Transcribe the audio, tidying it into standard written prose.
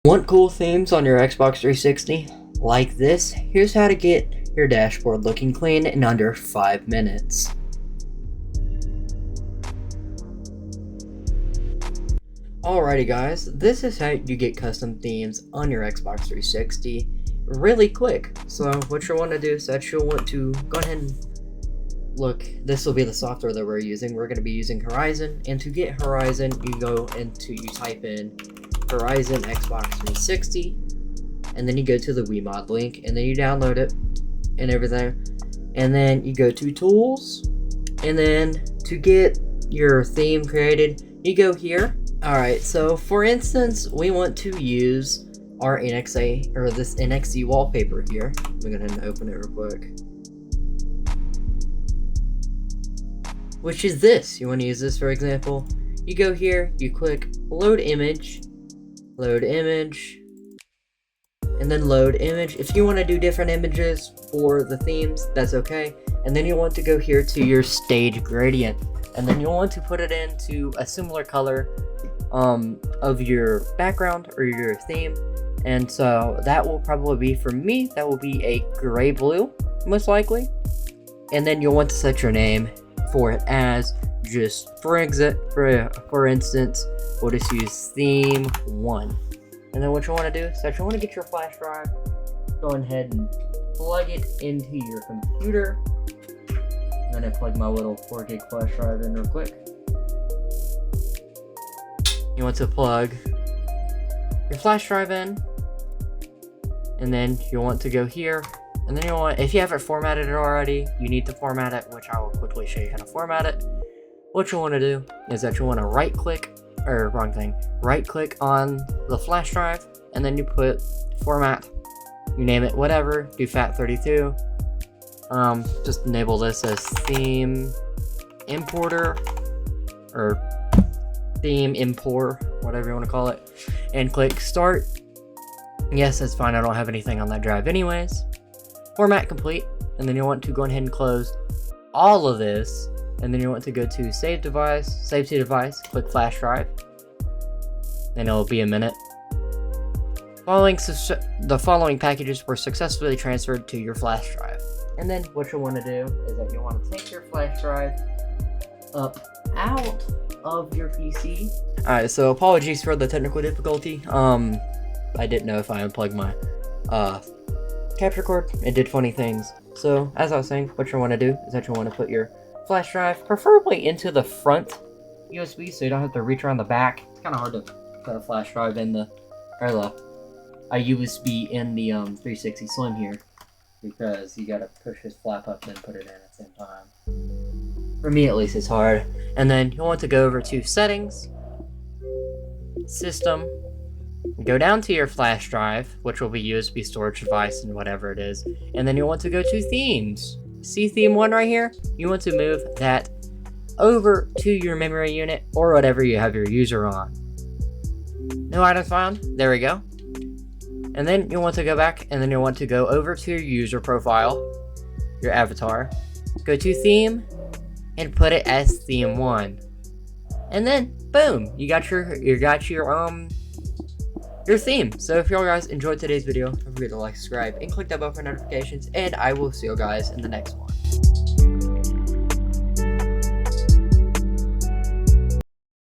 Want cool themes on your Xbox 360? Like this? Here's how to get your dashboard looking clean in under 5 minutes. Alrighty guys, this is how you get custom themes on your Xbox 360 really quick. So what you'll want to do is that you'll want to go ahead and look, this will be the software that we're using. We're going to be using Horizon, and to get Horizon, you type in Horizon Xbox 360, and then you go to the Wiimod link, and then you download it and everything, and then you go to Tools, and then to get your theme created, you go here. Alright, so for instance, we want to use our NXA, or this NXE wallpaper here. I'm going to go ahead and open it real quick. Which is this. You want to use this, for example. You go here, you click load image, and then load image. If you want to do different images for the themes, that's okay. And then you want to go here to your stage gradient, and then you'll want to put it into a similar color of your background or your theme. And so that will probably be, for me, that will be a gray blue, most likely. And then you'll want to set your name for it as just, for instance, we'll just use theme 1. And then what you want to do is that you want to get your flash drive, go ahead and plug it into your computer. I'm going to plug my little 4 gig flash drive in real quick. You want to plug your flash drive in, and then you'll want to go here, and then you'll want, if you haven't formatted it already, you need to format it, which I will quickly show you how to format it. What you want to do is that you want to right click on the flash drive, and then you put format, you name it whatever, do FAT32, just enable this as theme importer, or theme import, whatever you want to call it, and click start. Yes, that's fine, I don't have anything on that drive anyways. Format complete, and then you want to go ahead and close all of this, and then you want to go to save to device, click flash drive, and it'll be a minute. The following packages were successfully transferred to your flash drive. And then what you want to do is that you want to take your flash drive up out of your PC. Alright, so apologies for the technical difficulty. I didn't know if I unplugged my capture cord. It did funny things. So as I was saying, what you want to do is that you want to put your flash drive preferably into the front USB, so you don't have to reach around the back. It's kind of hard to put a flash drive in a USB in the 360 Slim here, because you gotta push this flap up and then put it in at the same time. For me at least, it's hard. And then you'll want to go over to settings, system, go down to your flash drive, which will be USB storage device and whatever it is, and then you'll want to go to themes. See theme 1 right here? You want to move that over to your memory unit or whatever you have your user on. No items found. There we go. And then you'll want to go back, and then you'll want to go over to your user profile, your avatar, go to theme, and put it as theme 1. And then boom, you got your theme. So if y'all guys enjoyed today's video, don't forget to like, subscribe, and click that bell for notifications, and I will see you guys in the next one.